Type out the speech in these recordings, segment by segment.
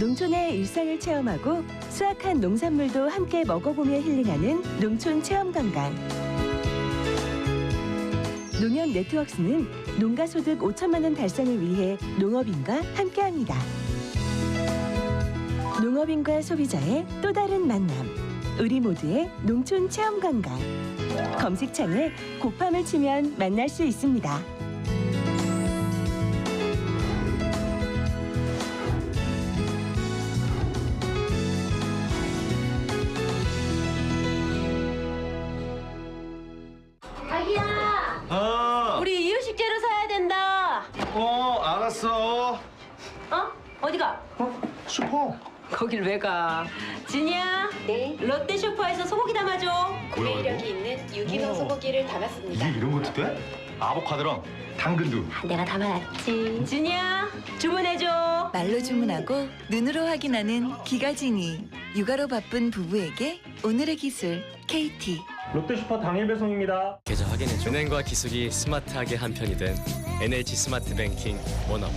농촌의 일상을 체험하고 수확한 농산물도 함께 먹어보며 힐링하는 농촌 체험관광. 농협 네트워크스는 농가소득 5천만 원 달성을 위해 농업인과 함께합니다. 농업인과 소비자의 또 다른 만남. 우리 모두의 농촌 체험관광. 검색창에 곱함을 치면 만날 수 있습니다. 자기야! 우리 이유식재료 사야 된다. 알았어. 어디가? 슈퍼. 거길 왜 가? 진이야? 네. 롯데 슈퍼에서 소고기 담아줘. 구매력이 있는 유기농 소고기를 담았습니다. 이게 이런 것도 돼? 아보카도랑 당근도. 내가 담아놨지. 진이야, 주문해줘. 말로 주문하고 눈으로 확인하는 기가진이. 육아로 바쁜 부부에게 오늘의 기술 KT. 롯데슈퍼 당일 배송입니다. 계좌 확인해줘. 은행과 기술이 스마트하게 한편이 된 NH 스마트뱅킹 원업.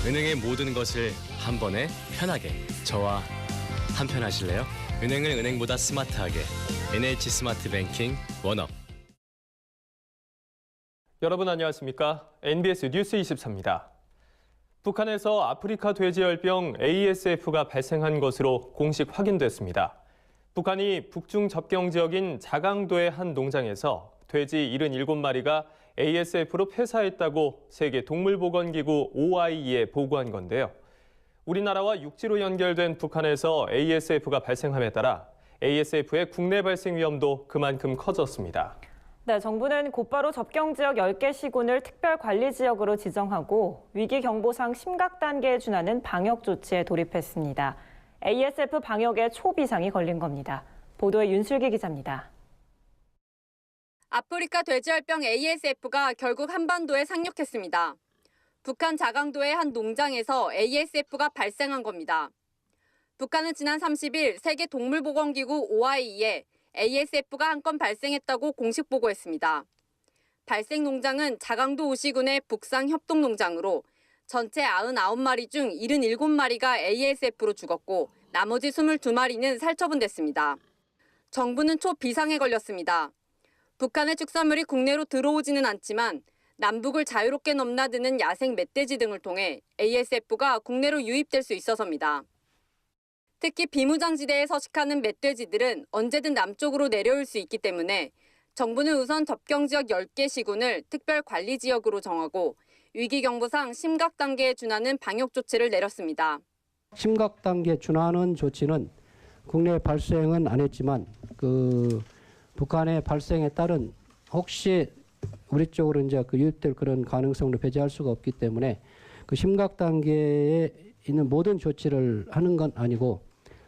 은행의 모든 것을 한 번에 편하게. 저와 한편 하실래요? 은행을 은행보다 스마트하게. NH 스마트뱅킹 원업. 여러분 안녕하십니까? NBS 뉴스 24입니다. 북한에서 아프리카 돼지열병 ASF가 발생한 것으로 공식 확인됐습니다. 북한이 북중 접경 지역인 자강도의 한 농장에서 돼지 77마리가 ASF로 폐사했다고 세계 동물보건기구 OIE에 보고한 건데요. 우리나라와 육지로 연결된 북한에서 ASF가 발생함에 따라 ASF의 국내 발생 위험도 그만큼 커졌습니다. 네, 정부는 곧바로 접경 지역 10개 시군을 특별관리지역으로 지정하고 위기경보상 심각 단계에 준하는 방역 조치에 돌입했습니다. ASF 방역에 초비상이 걸린 겁니다. 보도에 윤슬기 기자입니다. 아프리카 돼지열병 ASF가 결국 한반도에 상륙했습니다. 북한 자강도의 한 농장에서 ASF가 발생한 겁니다. 북한은 지난 30일 세계 동물보건기구 OIE에 ASF가 한 건 발생했다고 공식 보고했습니다. 발생 농장은 자강도 우시군의 북상 협동농장으로 전체 99마리 중 77마리가 ASF로 죽었고 나머지 22마리는 살처분됐습니다. 정부는 초비상에 걸렸습니다. 북한의 축산물이 국내로 들어오지는 않지만 남북을 자유롭게 넘나드는 야생 멧돼지 등을 통해 ASF가 국내로 유입될 수 있어서입니다. 특히 비무장지대에 서식하는 멧돼지들은 언제든 남쪽으로 내려올 수 있기 때문에 정부는 우선 접경지역 10개 시군을 특별관리지역으로 정하고 위기경보상 심각 단계에 준하는 방역 조치를 내렸습니다. 심각 단계에 준하는 조치는 국내 발생은 안 했지만 북한의 발생에 따른 혹시 우리 쪽으로 이제 유입될 그런 가능성을 배제할 수가 없기 때문에 그 심각 단계에 있는 모든 조치를 하는 건 아니고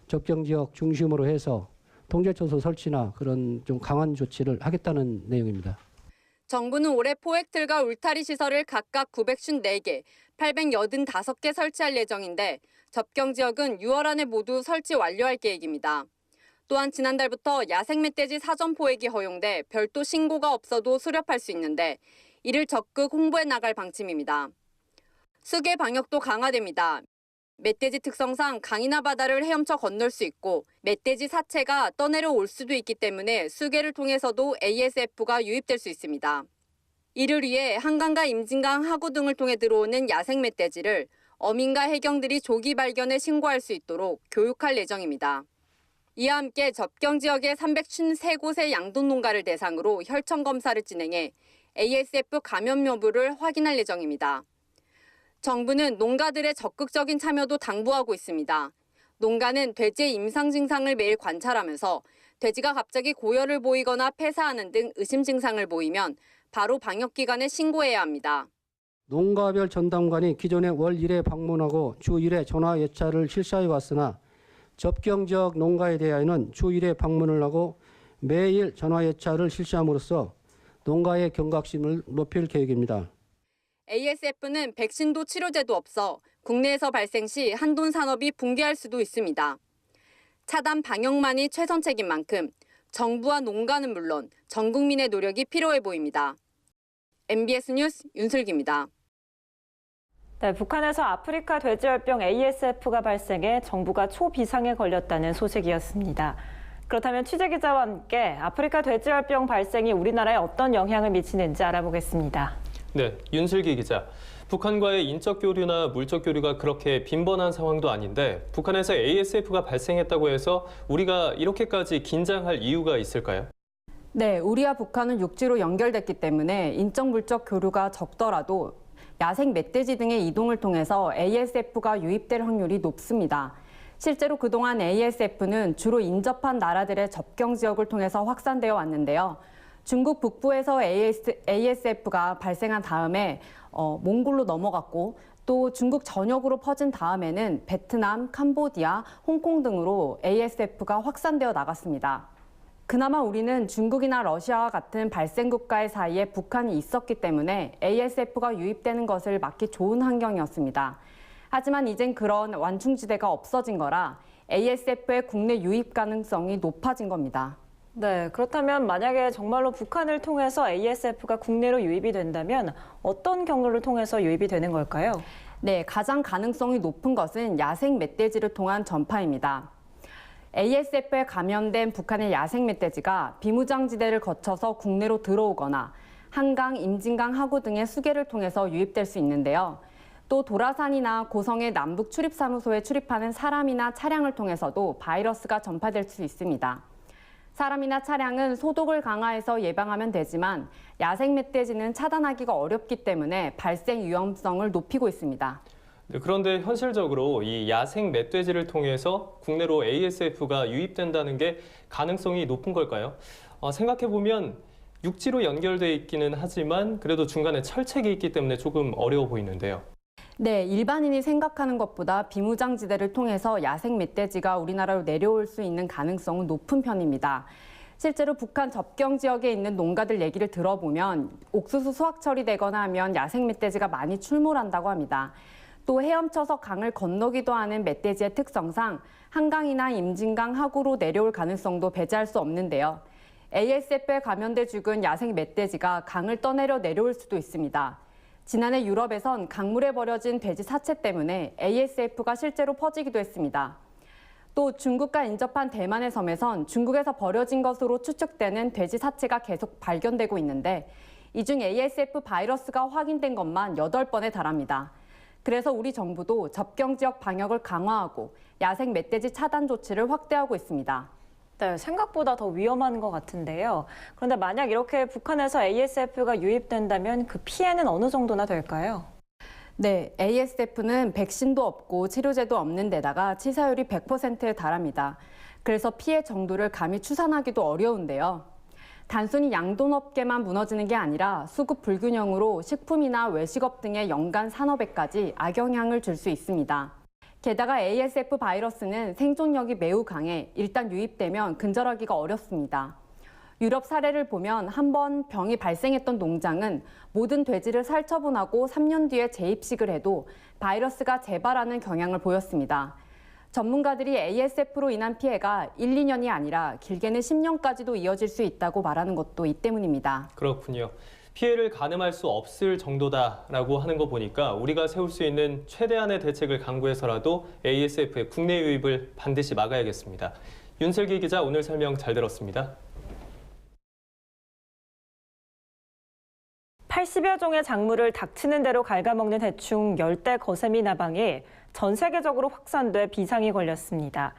접경 지역 중심으로 해서 통제초소 설치나 그런 좀 강한 조치를 하겠다는 내용입니다. 정부는 올해 포획틀과 울타리 시설을 각각 954개, 885개 설치할 예정인데 접경 지역은 6월 안에 모두 설치 완료할 계획입니다. 또한 지난달부터 야생 멧돼지 사전 포획이 허용돼 별도 신고가 없어도 수렵할 수 있는데 이를 적극 홍보해 나갈 방침입니다. 수계 방역도 강화됩니다. 멧돼지 특성상 강이나 바다를 헤엄쳐 건널 수 있고 멧돼지 사체가 떠내려올 수도 있기 때문에 수계를 통해서도 ASF가 유입될 수 있습니다. 이를 위해 한강과 임진강 하구 등을 통해 들어오는 야생 멧돼지를 어민과 해경들이 조기 발견해 신고할 수 있도록 교육할 예정입니다. 이와 함께 접경 지역의 353곳의 양돈 농가를 대상으로 혈청 검사를 진행해 ASF 감염 여부를 확인할 예정입니다. 정부는 농가들의 적극적인 참여도 당부하고 있습니다. 농가는 돼지의 임상 증상을 매일 관찰하면서 돼지가 갑자기 고열을 보이거나 폐사하는 등 의심 증상을 보이면 바로 방역기관에 신고해야 합니다. 농가별 전담관이 기존에 월 1회 방문하고 주 1회 전화 예찰을 실시해 왔으나 접경 지역 농가에 대하여는 주 1회 방문을 하고 매일 전화 예찰을 실시함으로써 농가의 경각심을 높일 계획입니다. ASF는 백신도 치료제도 없어 국내에서 발생 시 한돈 산업이 붕괴할 수도 있습니다. 차단 방역만이 최선책인 만큼 정부와 농가는 물론 전 국민의 노력이 필요해 보입니다. MBS 뉴스 윤슬기입니다. 네, 북한에서 아프리카 돼지열병 ASF가 발생해 정부가 초비상에 걸렸다는 소식이었습니다. 그렇다면 취재기자와 함께 아프리카 돼지열병 발생이 우리나라에 어떤 영향을 미치는지 알아보겠습니다. 네, 윤슬기 기자. 북한과의 인적 교류나 물적 교류가 그렇게 빈번한 상황도 아닌데 북한에서 ASF가 발생했다고 해서 우리가 이렇게까지 긴장할 이유가 있을까요? 네, 우리와 북한은 육지로 연결됐기 때문에 인적 물적 교류가 적더라도 야생 멧돼지 등의 이동을 통해서 ASF가 유입될 확률이 높습니다. 실제로 그동안 ASF는 주로 인접한 나라들의 접경 지역을 통해서 확산되어 왔는데요. 중국 북부에서 ASF가 발생한 다음에 몽골로 넘어갔고 또 중국 전역으로 퍼진 다음에는 베트남, 캄보디아, 홍콩 등으로 ASF가 확산되어 나갔습니다. 그나마 우리는 중국이나 러시아와 같은 발생 국가의 사이에 북한이 있었기 때문에 ASF가 유입되는 것을 막기 좋은 환경이었습니다. 하지만 이젠 그런 완충지대가 없어진 거라 ASF의 국내 유입 가능성이 높아진 겁니다. 네, 그렇다면 만약에 정말로 북한을 통해서 ASF가 국내로 유입이 된다면 어떤 경로를 통해서 유입이 되는 걸까요? 네, 가장 가능성이 높은 것은 야생 멧돼지를 통한 전파입니다. ASF에 감염된 북한의 야생 멧돼지가 비무장지대를 거쳐서 국내로 들어오거나 한강, 임진강 하구 등의 수계를 통해서 유입될 수 있는데요. 또 도라산이나 고성의 남북 출입사무소에 출입하는 사람이나 차량을 통해서도 바이러스가 전파될 수 있습니다. 사람이나 차량은 소독을 강화해서 예방하면 되지만 야생 멧돼지는 차단하기가 어렵기 때문에 발생 위험성을 높이고 있습니다. 네, 그런데 현실적으로 이 야생 멧돼지를 통해서 국내로 ASF가 유입된다는 게 가능성이 높은 걸까요? 생각해보면 육지로 연결돼 있기는 하지만 그래도 중간에 철책이 있기 때문에 조금 어려워 보이는데요. 네, 일반인이 생각하는 것보다 비무장지대를 통해서 야생 멧돼지가 우리나라로 내려올 수 있는 가능성은 높은 편입니다. 실제로 북한 접경 지역에 있는 농가들 얘기를 들어보면 옥수수 수확 처리되거나 하면 야생 멧돼지가 많이 출몰한다고 합니다. 또 헤엄쳐서 강을 건너기도 하는 멧돼지의 특성상 한강이나 임진강 하구로 내려올 가능성도 배제할 수 없는데요. ASF에 감염돼 죽은 야생 멧돼지가 강을 떠내려 내려올 수도 있습니다. 지난해 유럽에선 강물에 버려진 돼지 사체 때문에 ASF가 실제로 퍼지기도 했습니다. 또 중국과 인접한 대만의 섬에선 중국에서 버려진 것으로 추측되는 돼지 사체가 계속 발견되고 있는데 이 중 ASF 바이러스가 확인된 것만 8번에 달합니다. 그래서 우리 정부도 접경 지역 방역을 강화하고 야생 멧돼지 차단 조치를 확대하고 있습니다. 네, 생각보다 더 위험한 것 같은데요. 그런데 만약 이렇게 북한에서 ASF가 유입된다면 그 피해는 어느 정도나 될까요? 네, ASF는 백신도 없고 치료제도 없는 데다가 치사율이 100%에 달합니다. 그래서 피해 정도를 감히 추산하기도 어려운데요. 단순히 양돈업계만 무너지는 게 아니라 수급 불균형으로 식품이나 외식업 등의 연간 산업에까지 악영향을 줄 수 있습니다. 게다가 ASF 바이러스는 생존력이 매우 강해 일단 유입되면 근절하기가 어렵습니다. 유럽 사례를 보면 한 번 병이 발생했던 농장은 모든 돼지를 살처분하고 3년 뒤에 재입식을 해도 바이러스가 재발하는 경향을 보였습니다. 전문가들이 ASF로 인한 피해가 1, 2년이 아니라 길게는 10년까지도 이어질 수 있다고 말하는 것도 이 때문입니다. 그렇군요. 피해를 가늠할 수 없을 정도다라고 하는 거 보니까 우리가 세울 수 있는 최대한의 대책을 강구해서라도 ASF의 국내 유입을 반드시 막아야겠습니다. 윤슬기 기자 오늘 설명 잘 들었습니다. 80여 종의 작물을 닥치는 대로 갉아먹는 해충 열대 거세미 나방이 전 세계적으로 확산돼 비상이 걸렸습니다.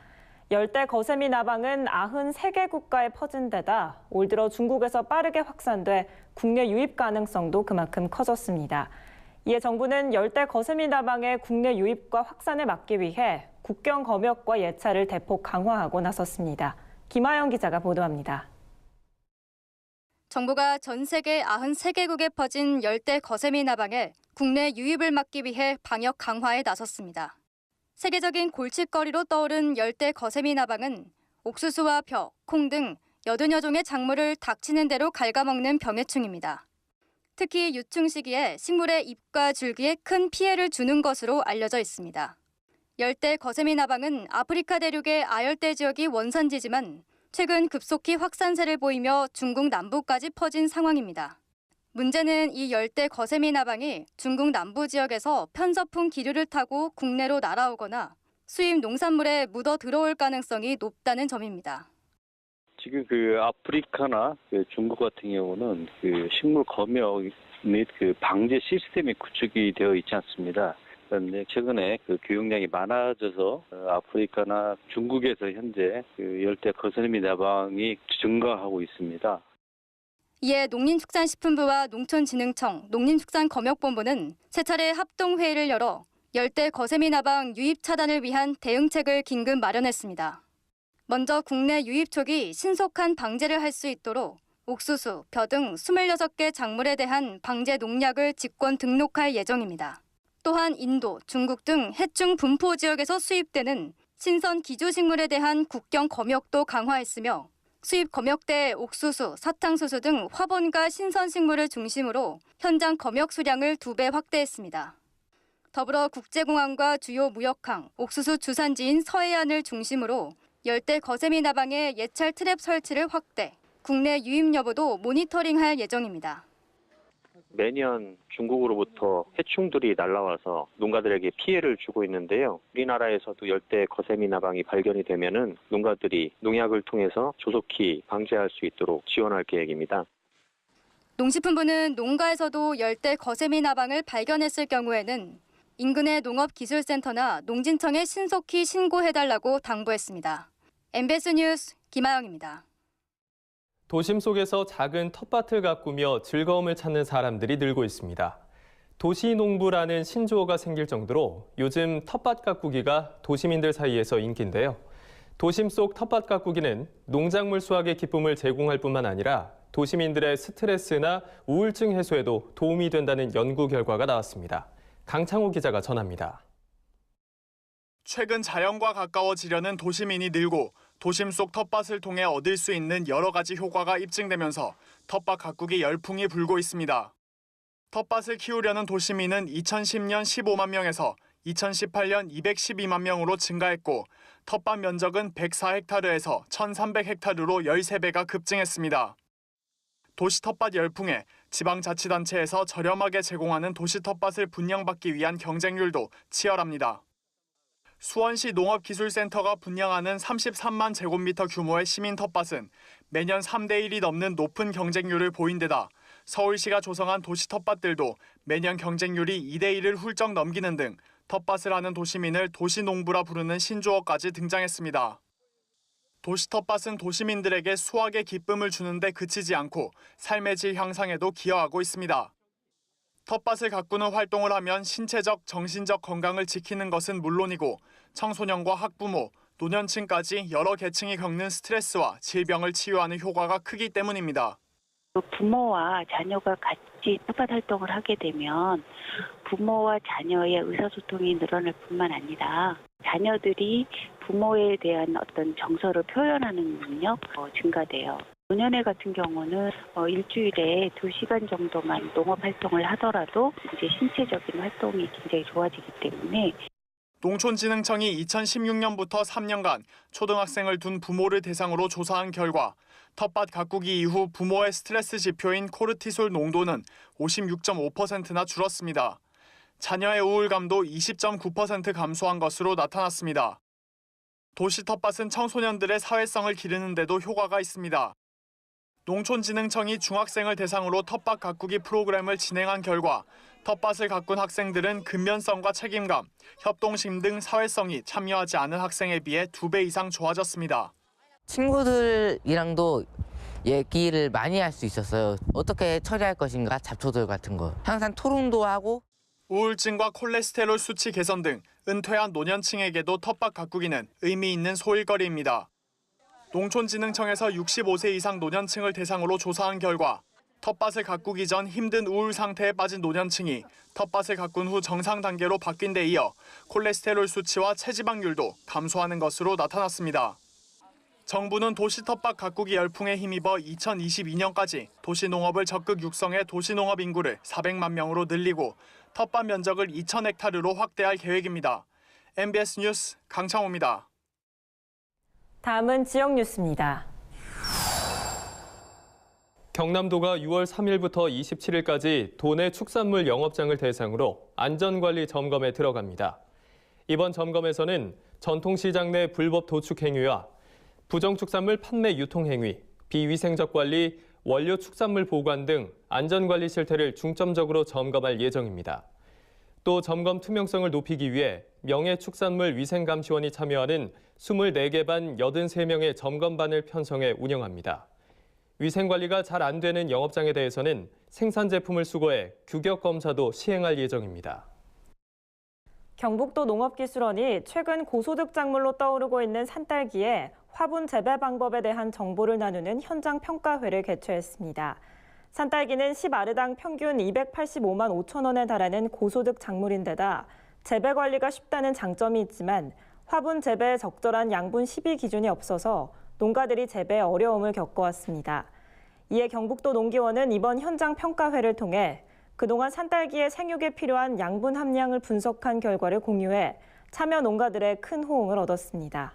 열대 거세미 나방은 93개 국가에 퍼진 데다 올 들어 중국에서 빠르게 확산돼 국내 유입 가능성도 그만큼 커졌습니다. 이에 정부는 열대 거세미 나방의 국내 유입과 확산을 막기 위해 국경 검역과 예찰을 대폭 강화하고 나섰습니다. 김하영 기자가 보도합니다. 정부가 전 세계 93개국에 퍼진 열대 거세미 나방의 국내 유입을 막기 위해 방역 강화에 나섰습니다. 세계적인 골칫거리로 떠오른 열대 거세미 나방은 옥수수와 벼, 콩 등 80여 종의 작물을 닥치는 대로 갉아먹는 병해충입니다. 특히 유충 시기에 식물의 잎과 줄기에 큰 피해를 주는 것으로 알려져 있습니다. 열대 거세미 나방은 아프리카 대륙의 아열대 지역이 원산지지만 최근 급속히 확산세를 보이며 중국 남부까지 퍼진 상황입니다. 문제는 이 열대 거세미 나방이 중국 남부 지역에서 편서풍 기류를 타고 국내로 날아오거나 수입 농산물에 묻어 들어올 가능성이 높다는 점입니다. 지금 그 아프리카나 중국 같은 경우는 그 식물 검역 및 그 방제 시스템이 구축이 되어 있지 않습니다. 그런데 최근에 그 교육량이 많아져서 아프리카나 중국에서 현재 그 열대 거세미 나방이 증가하고 있습니다. 이에 농림축산식품부와 농촌진흥청, 농림축산검역본부는 세 차례 합동회의를 열어 열대 거세미 나방 유입 차단을 위한 대응책을 긴급 마련했습니다. 먼저 국내 유입 초기 신속한 방제를 할 수 있도록 옥수수, 벼 등 26개 작물에 대한 방제 농약을 직권 등록할 예정입니다. 또한 인도, 중국 등 해충 분포 지역에서 수입되는 신선 기조식물에 대한 국경 검역도 강화했으며 수입 검역대 옥수수, 사탕수수 등 화분과 신선식물을 중심으로 현장 검역 수량을 2배 확대했습니다. 더불어 국제공항과 주요 무역항, 옥수수 주산지인 서해안을 중심으로 열대 거세미 나방의 예찰 트랩 설치를 확대, 국내 유입 여부도 모니터링할 예정입니다. 매년 중국으로부터 해충들이 날아와서 농가들에게 피해를 주고 있는데요. 우리나라에서도 열대 거세미 나방이 발견이 되면은 농가들이 농약을 통해서 조속히 방제할 수 있도록 지원할 계획입니다. 농식품부는 농가에서도 열대 거세미 나방을 발견했을 경우에는 인근의 농업기술센터나 농진청에 신속히 신고해달라고 당부했습니다. MBS 뉴스 김아영입니다. 도심 속에서 작은 텃밭을 가꾸며 즐거움을 찾는 사람들이 늘고 있습니다. 도시농부라는 신조어가 생길 정도로 요즘 텃밭 가꾸기가 도시민들 사이에서 인기인데요. 도심 속 텃밭 가꾸기는 농작물 수확의 기쁨을 제공할 뿐만 아니라 도시민들의 스트레스나 우울증 해소에도 도움이 된다는 연구 결과가 나왔습니다. 강창호 기자가 전합니다. 최근 자연과 가까워지려는 도시민이 늘고 도심 속 텃밭을 통해 얻을 수 있는 여러 가지 효과가 입증되면서 텃밭 가꾸기 열풍이 불고 있습니다. 텃밭을 키우려는 도시민은 2010년 15만 명에서 2018년 212만 명으로 증가했고 텃밭 면적은 104헥타르에서 1,300헥타르로 13배가 급증했습니다. 도시 텃밭 열풍에 지방자치단체에서 저렴하게 제공하는 도시 텃밭을 분양받기 위한 경쟁률도 치열합니다. 수원시 농업기술센터가 분양하는 33만 제곱미터 규모의 시민 텃밭은 매년 3대 1이 넘는 높은 경쟁률을 보인 데다 서울시가 조성한 도시 텃밭들도 매년 경쟁률이 2대 1을 훌쩍 넘기는 등 텃밭을 하는 도시민을 도시농부라 부르는 신조어까지 등장했습니다. 도시 텃밭은 도시민들에게 수확의 기쁨을 주는 데 그치지 않고 삶의 질 향상에도 기여하고 있습니다. 텃밭을 가꾸는 활동을 하면 신체적, 정신적 건강을 지키는 것은 물론이고 청소년과 학부모, 노년층까지 여러 계층이 겪는 스트레스와 질병을 치유하는 효과가 크기 때문입니다. 부모와 자녀가 같이 텃밭 활동을 하게 되면 부모와 자녀의 의사소통이 늘어날 뿐만 아니라 자녀들이 부모에 대한 어떤 정서를 표현하는 능력 증가돼요. 노년에 같은 경우는 일주일에 2시간 정도만 농업 활동을 하더라도 이제 신체적인 활동이 굉장히 좋아지기 때문에 농촌진흥청이 2016년부터 3년간 초등학생을 둔 부모를 대상으로 조사한 결과 텃밭 가꾸기 이후 부모의 스트레스 지표인 코르티솔 농도는 56.5%나 줄었습니다. 자녀의 우울감도 20.9% 감소한 것으로 나타났습니다. 도시 텃밭은 청소년들의 사회성을 기르는 데도 효과가 있습니다. 농촌진흥청이 중학생을 대상으로 텃밭 가꾸기 프로그램을 진행한 결과 텃밭을 가꾼 학생들은 근면성과 책임감, 협동심 등 사회성이 참여하지 않은 학생에 비해 2배 이상 좋아졌습니다. 친구들이랑도 얘기를 많이 할 수 있었어요. 어떻게 처리할 것인가, 잡초들 같은 거. 항상 토론도 하고. 우울증과 콜레스테롤 수치 개선 등 은퇴한 노년층에게도 텃밭 가꾸기는 의미 있는 소일거리입니다. 농촌진흥청에서 65세 이상 노년층을 대상으로 조사한 결과 텃밭을 가꾸기 전 힘든 우울 상태에 빠진 노년층이 텃밭을 가꾼 후 정상 단계로 바뀐 데 이어 콜레스테롤 수치와 체지방률도 감소하는 것으로 나타났습니다. 정부는 도시 텃밭 가꾸기 열풍에 힘입어 2022년까지 도시농업을 적극 육성해 도시농업 인구를 400만 명으로 늘리고 텃밭 면적을 2,000헥타르로 확대할 계획입니다. MBS 뉴스 강창호입니다. 다음은 지역 뉴스입니다. 경남도가 6월 3일부터 27일까지 도내 축산물 영업장을 대상으로 안전관리 점검에 들어갑니다. 이번 점검에서는 전통시장 내 불법 도축 행위와 부정축산물 판매 유통 행위, 비위생적 관리, 원료 축산물 보관 등 안전관리 실태를 중점적으로 점검할 예정입니다. 또 점검 투명성을 높이기 위해 명예축산물 위생감시원이 참여하는 24개 반 83명의 점검반을 편성해 운영합니다. 위생관리가 잘 안 되는 영업장에 대해서는 생산 제품을 수거해 규격 검사도 시행할 예정입니다. 경북도 농업기술원이 최근 고소득 작물로 떠오르고 있는 산딸기에 화분 재배 방법에 대한 정보를 나누는 현장 평가회를 개최했습니다. 산딸기는 10아르당 평균 285만 5천 원에 달하는 고소득 작물인데다 재배 관리가 쉽다는 장점이 있지만 화분 재배에 적절한 양분 시비 기준이 없어서 농가들이 재배에 어려움을 겪어왔습니다. 이에 경북도 농기원은 이번 현장 평가회를 통해 그동안 산딸기의 생육에 필요한 양분 함량을 분석한 결과를 공유해 참여 농가들의 큰 호응을 얻었습니다.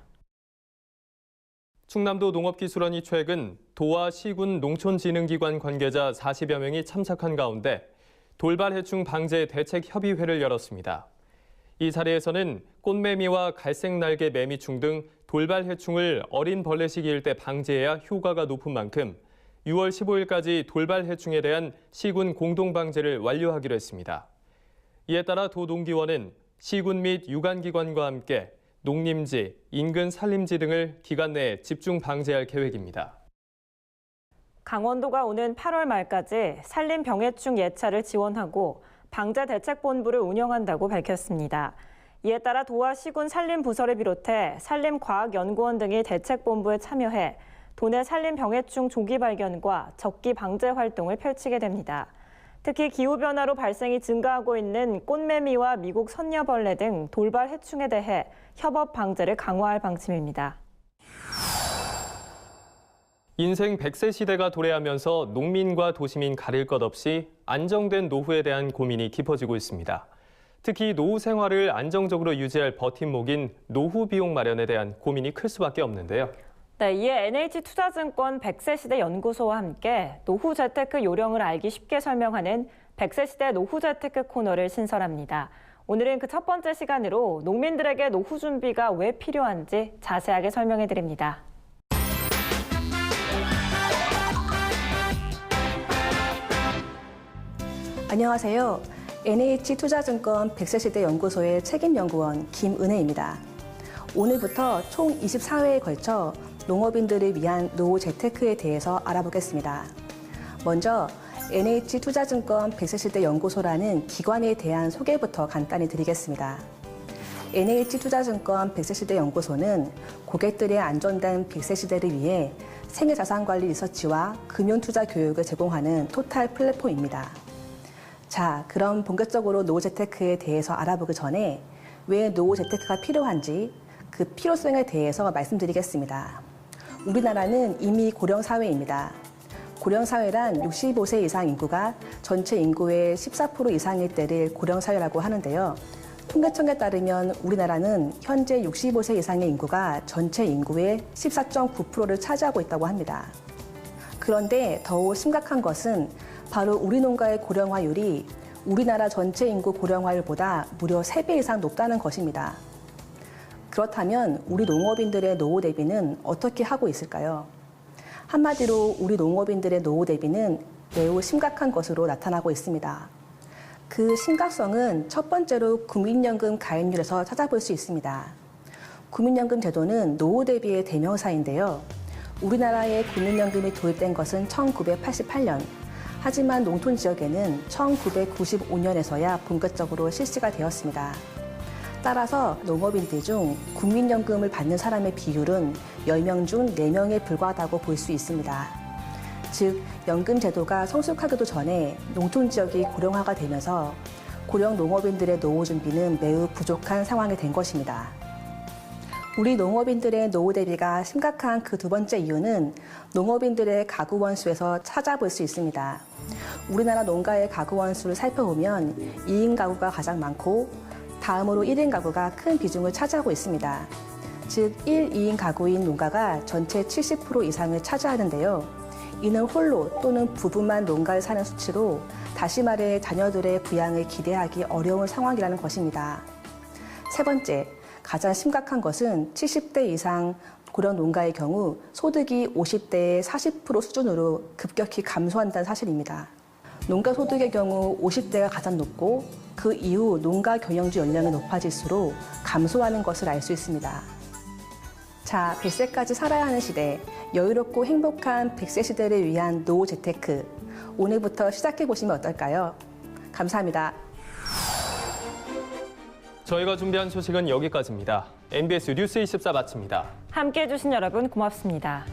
충남도 농업기술원이 최근 도와 시군 농촌진흥기관 관계자 40여 명이 참석한 가운데 돌발 해충 방제 대책 협의회를 열었습니다. 이 자리에서는 꽃매미와 갈색날개 매미충 등 돌발 해충을 어린 벌레 시기일 때 방제해야 효과가 높은 만큼 6월 15일까지 돌발 해충에 대한 시군 공동 방제를 완료하기로 했습니다. 이에 따라 도 농기원은 시군 및 유관기관과 함께 농림지, 인근 산림지 등을 기간 내에 집중 방제할 계획입니다. 강원도가 오는 8월 말까지 산림 병해충 예찰을 지원하고 방제 대책본부를 운영한다고 밝혔습니다. 이에 따라 도와 시군 산림부서를 비롯해 산림과학연구원 등이 대책본부에 참여해 도내 산림 병해충 조기 발견과 적기 방제 활동을 펼치게 됩니다. 특히 기후변화로 발생이 증가하고 있는 꽃매미와 미국 선녀벌레 등 돌발 해충에 대해 협업 방제를 강화할 방침입니다. 인생 100세 시대가 도래하면서 농민과 도시민 가릴 것 없이 안정된 노후에 대한 고민이 깊어지고 있습니다. 특히 노후 생활을 안정적으로 유지할 버팀목인 노후 비용 마련에 대한 고민이 클 수밖에 없는데요. 네, 이에 NH투자증권 100세 시대 연구소와 함께 노후 재테크 요령을 알기 쉽게 설명하는 100세 시대 노후 재테크 코너를 신설합니다. 오늘은 그 첫 번째 시간으로 농민들에게 노후 준비가 왜 필요한지 자세하게 설명해 드립니다. 안녕하세요. NH투자증권 100세 시대 연구소의 책임연구원 김은혜입니다. 오늘부터 총 24회에 걸쳐 농업인들을 위한 노후 재테크에 대해서 알아보겠습니다. 먼저 NH투자증권 100세 시대 연구소라는 기관에 대한 소개부터 간단히 드리겠습니다. NH투자증권 100세 시대 연구소는 고객들의 안전된 100세 시대를 위해 생애자산관리 리서치와 금융투자 교육을 제공하는 토탈 플랫폼입니다. 자, 그럼 본격적으로 노후 재테크에 대해서 알아보기 전에 왜 노후 재테크가 필요한지 그 필요성에 대해서 말씀드리겠습니다. 우리나라는 이미 고령사회입니다. 고령사회란 65세 이상 인구가 전체 인구의 14% 이상일 때를 고령사회라고 하는데요. 통계청에 따르면 우리나라는 현재 65세 이상의 인구가 전체 인구의 14.9%를 차지하고 있다고 합니다. 그런데 더욱 심각한 것은 바로 우리 농가의 고령화율이 우리나라 전체 인구 고령화율보다 무려 3배 이상 높다는 것입니다. 그렇다면 우리 농업인들의 노후 대비는 어떻게 하고 있을까요? 한마디로 우리 농업인들의 노후 대비는 매우 심각한 것으로 나타나고 있습니다. 그 심각성은 첫 번째로 국민연금 가입률에서 찾아볼 수 있습니다. 국민연금 제도는 노후 대비의 대명사인데요. 우리나라에 국민연금이 도입된 것은 1988년, 하지만 농촌 지역에는 1995년에서야 본격적으로 실시가 되었습니다. 따라서 농업인들 중 국민연금을 받는 사람의 비율은 10명 중 4명에 불과하다고 볼 수 있습니다. 즉, 연금 제도가 성숙하기도 전에 농촌 지역이 고령화가 되면서 고령 농업인들의 노후 준비는 매우 부족한 상황이 된 것입니다. 우리 농업인들의 노후 대비가 심각한 그 두 번째 이유는 농업인들의 가구 원수에서 찾아볼 수 있습니다. 우리나라 농가의 가구 원수를 살펴보면 2인 가구가 가장 많고 다음으로 1인 가구가 큰 비중을 차지하고 있습니다. 즉 1, 2인 가구인 농가가 전체 70% 이상을 차지하는데요. 이는 홀로 또는 부부만 농가에 사는 수치로 다시 말해 자녀들의 부양을 기대하기 어려운 상황이라는 것입니다. 세 번째, 가장 심각한 것은 70대 이상 고령 농가의 경우 소득이 50대의 40% 수준으로 급격히 감소한다는 사실입니다. 농가 소득의 경우 50대가 가장 높고 그 이후 농가 경영주 연령이 높아질수록 감소하는 것을 알 수 있습니다. 자, 100세까지 살아야 하는 시대, 여유롭고 행복한 100세 시대를 위한 노후 재테크. 오늘부터 시작해 보시면 어떨까요? 감사합니다. 저희가 준비한 소식은 여기까지입니다. NBS 뉴스 24 마칩니다. 함께해 주신 여러분 고맙습니다.